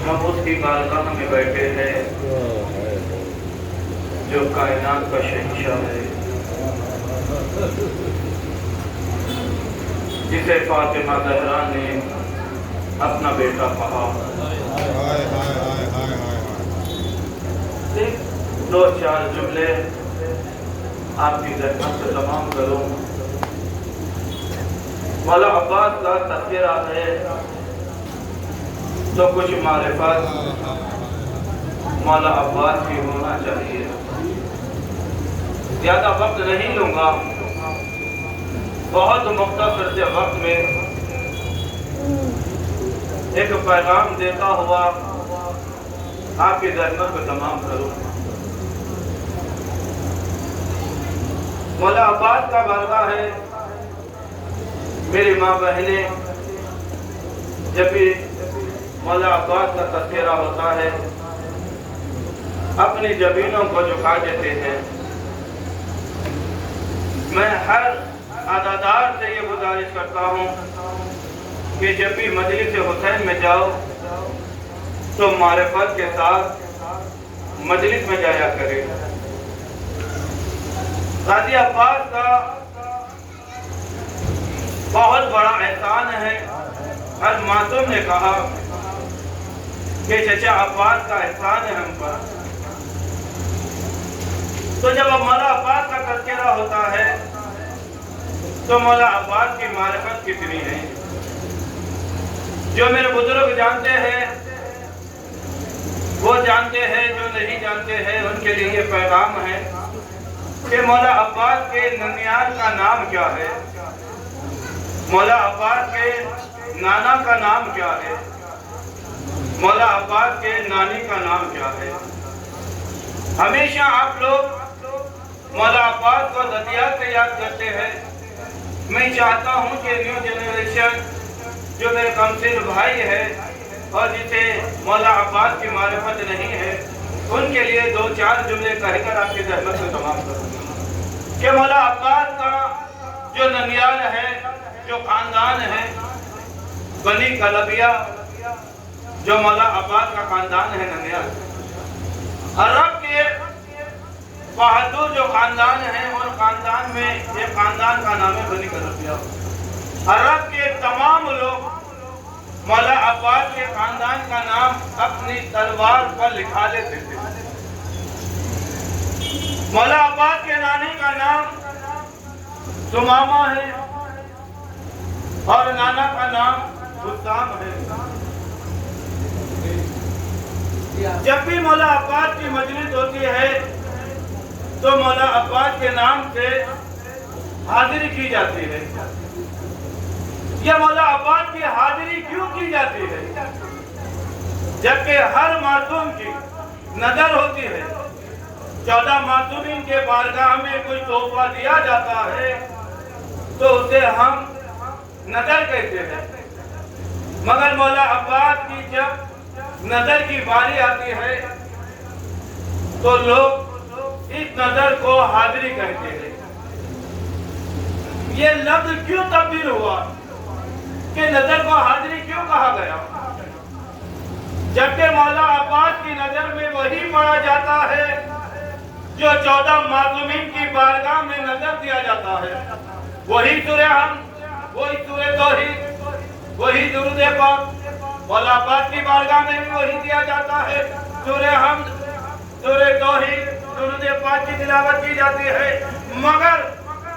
ہم اس کی بارگاہ میں بیٹھے ہیں جو کائنات کا شہنشاہ ہے، جسے فاطمہ زہرا نے اپنا بیٹا کہا۔ دو چار جملے آپ کی ذہنت سے تمام کروں۔ مولا عباس کا تذکرہ ہے تو کچھ معرفت مولا عباس کی ہونا چاہیے۔ زیادہ وقت نہیں لوں گا، بہت مختصر سے وقت میں ایک پیغام دیتا ہوا آپ کی ذہنت کو تمام کروں۔ مولا عباس کا بارگاہ ہے، میری ماں بہنیں جب بھی مولا عباس کا تذکرہ ہوتا ہے اپنی جبینوں کو جھکا دیتے ہیں۔ میں ہر عزادار سے یہ گزارش کرتا ہوں کہ جب بھی مجلس حسین میں جاؤ تو معرفت کے ساتھ مجلس میں جایا کرے۔ غازی عباس کا بہت بڑا احسان ہے۔ ہر معصوم نے کہا کہ چچا عباس کا احسان ہے ہم پر۔ تو جب مولا عباس کا تذکرہ ہوتا ہے تو مولا عباس کی معرفت کتنی ہے، جو میرے بزرگ جانتے ہیں وہ جانتے ہیں، جو نہیں جانتے ہیں ان کے لیے یہ پیغام ہے کہ مولا عباس کے ننیال کا نام کیا ہے، مولا عباس کے نانا کا نام کیا ہے، مولا عباس کے نانی کا نام کیا ہے۔ ہمیشہ آپ لوگ مولا عباس کو ذاتیات سے یاد کرتے ہیں۔ میں چاہتا ہوں کہ نیو جنریشن جو میرے کمسن بھائی ہے اور جسے مولا عباس کی معرفت نہیں ہے ان کے لیے دو چار جملے کہہ کر آپ کی زحمت کو تمام کروں کہ مولا عباس کا جو ننیال ہے، جو خاندان ہے بنی کلبیہ، جو مولا عباس کا خاندان ہے ننیال، عرب کے بہادر جو خاندان ہیں اور خاندان میں ایک خاندان کا نام ہے بنی کلبیہ۔ عرب کے تمام لوگ مولا عباس کے خاندان کا نام اپنی تلوار پر لکھا لیتے تھے۔ مولا عباس کے نانی کا نام سمامہ ہے اور نانا کا نام حسام ہے۔ جب بھی مولا عباس کی مجلس ہوتی ہے تو مولا عباس کے نام سے حاضری کی جاتی ہے۔ یہ مولا عباس کی حاضری کیوں کی جاتی ہے؟ جبکہ ہر معصوم کی نظر ہوتی ہے، 14 معصومین کے بارگاہ میں کوئی تحفہ دیا جاتا ہے تو اسے ہم نظر کہتے ہیں، مگر مولا عباس کی جب نظر کی باری آتی ہے تو لوگ اس نظر کو حاضری کہتے ہیں۔ یہ لفظ کیوں تبدیل ہوا کہ نظر کو حاضری کیوں کہا گیا؟ جبکہ مولا عباس کی نظر میں وہی پڑھا جاتا ہے جو 14 معصومین کی بارگاہ میں نظر دیا جاتا ہے، وہی سورہ حمد، وہی سورہ توحید، وہی درود پاک۔ مولا عباس کی بارگاہ میں بھی وہی دیا جاتا ہے، سورہ حمد، سورہ توحید، درود پاک کی تلاوت کی جاتی ہے۔ مگر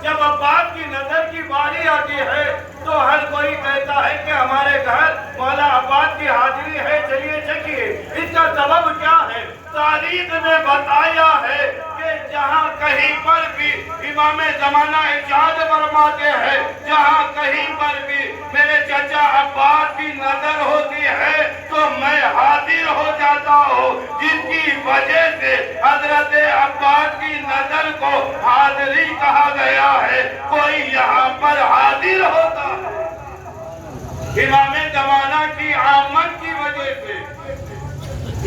جب عباس کی نظر کی باری آتی ہے تو ہر کوئی کہتا ہے کہ ہمارے گھر مولا عباس کی حاضری ہے، چلیے چکیے۔ اس کا سبب کیا ہے؟ تاریخ نے بتایا ہے کہ جہاں کہیں پر بھی امام زمانہ ارشاد فرماتے ہیں، جہاں کہیں پر بھی میرے چچا عباس کی نظر ہوتی ہے تو میں حاضر ہو جاتا ہوں، جس کی وجہ سے حضرت عباس کی نظر کو حاضری کہا گیا ہے۔ کوئی یہاں پر حاضر ہوتا ہے امام زمانہ کی آمد کی وجہ سے،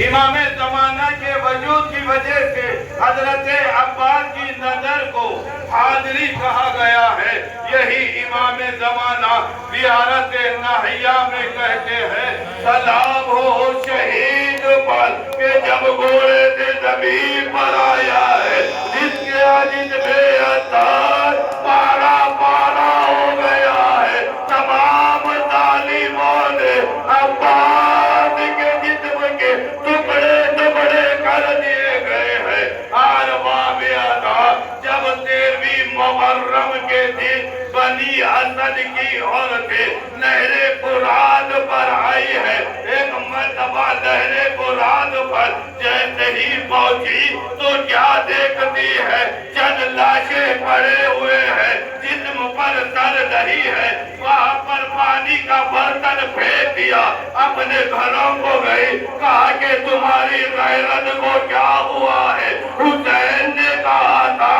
امام زمانہ کے وجود کی وجہ سے حضرت عباس کی نظر کو حاضری کہا گیا ہے۔ یہی امام زمانہ زیارت ناحیہ میں کہتے ہیں، سلام ہو شہید پر کہ جب گھوڑے سے زمین پر آیا ہے، جس کے عجز میں اثار پارا پارا ہو گیا ہے۔ تمام ظالموں نے عباس کے جسم کے ٹکڑے ٹکڑے کر دیے گئے ہیں۔ آرواں میں آتا جب 13ویں محرم کے دن بنی اسد کی عورتیں نہر فرات پر آئی ہے، ایک مرتبہ نہر فرات پر جیسے ہی پہنچی تو کیا دیکھتی ہے؟ چند لاشیں پڑے ہوئے ہیں، جسم پر سر نہیں ہے۔ وہاں پر پانی کا برتن پھینک دیا، اپنے گھروں کو گئی، کہا کہ تمہاری غیرت کو کیا ہوا ہے؟ حسین نے کہا تھا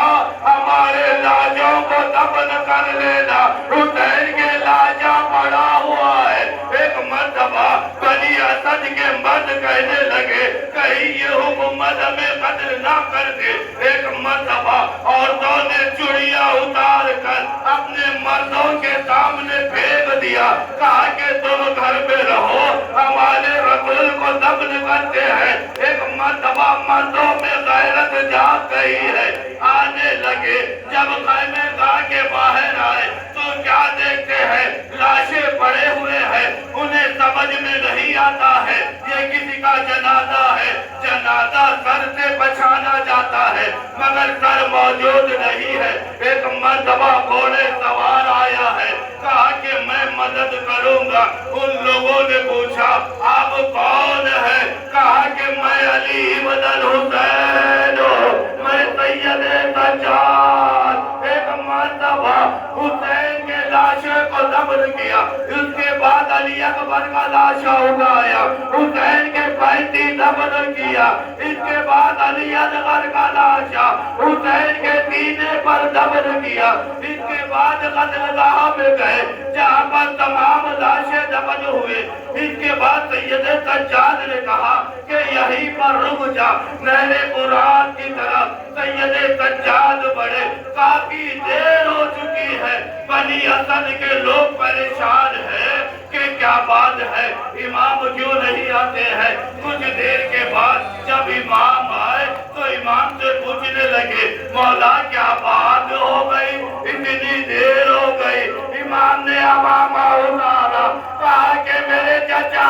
ہمارے لاجوں کو دفن کر لینا، حسین کے لاجا پڑا ہوا ہے۔ ایک مرتبہ بنی اسد کے مرد کہنے لگے کہیں یہ حکومت ہمیں قتل نہ کر دے۔ ایک مرتبہ عورتوں نے چڑیا اتار کر اپنے مردوں کے سامنے پھینک دیا، کہا کہ تم گھر پہ رہو، ہمارے رسول کو دفن کرتے ہیں۔ ایک مرتبہ مردوں میں غیرت جاگ گئی ہے، آنے لگے۔ جب خیمے گاہ کے باہر آئے تو کیا دیکھتے ہیں؟ لاشیں پڑے ہوئے ہیں، انہیں سمجھ میں نہیں آتا ہے یہ کسی کا جنازہ ہے۔ جنازہ سر سے بچھانا جاتا ہے مگر سر موجود نہیں ہے۔ ایک مرتبہ گھوڑے سوار آیا ہے، کہا کہ میں مدد کروں گا۔ ان لوگوں نے پوچھا آپ کون ہے؟ کہا کہ میں علی بن الحسین ہوں، میں سید سجاد۔ ایک مرتبہ حسین کے لاشے کو دفن کیا، اس کے بعد علی اکبر کا لاشا اٹھایا، حسین کے 35 دفن کیا، اس کے بعد علی اصغر کا لاشا حسین کے سینے پر دفن کیا، اس کے بعد قتل گاہ میں گئے جہاں پر تمام لاشیں دفن ہوئے۔ اس کے بعد سید سجاد نے کہا کہ یہیں پر رک جا، نہر فرات کی طرف۔ سید سجاد بڑھے، کافی دیر ہو چکی ہے، بنی اسد کے لوگ پریشان ہیں کہ کیا بات ہے، امام کیوں نہیں آتے ہیں؟ کچھ دیر کے بعد جب امام آئے تو امام سے پوچھنے لگے مولا کیا بات ہو گئی، اتنی دیر ہو گئی؟ امام نے امامہ اتارا، کہا کہ میرے چچا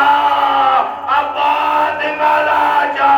عباس کا لاشا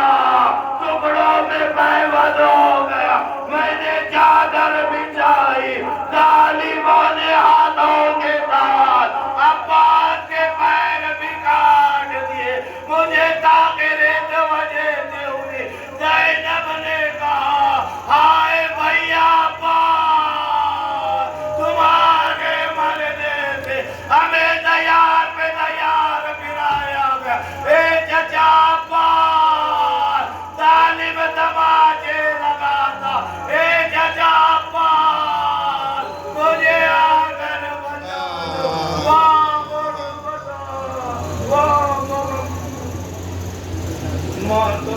ٹکڑوں میں پیوند ہو گیا، میں نے چادر بچھائی، ظالموں نے ہاتھوں کے ساتھ عباس کے پیر بھی کاٹ دیے، مجھے تاخیرے سے وجہ سے ہوئی۔ زینب نے کہا ہائے بھیا عباس، تمہارے مرنے سے ہمیں دیار پہ دیار گرایا گیا۔ اے چچا عباس، ظالم تماچے لگاتا، اے چچا عباس، مجھے آ کر بچا۔ موت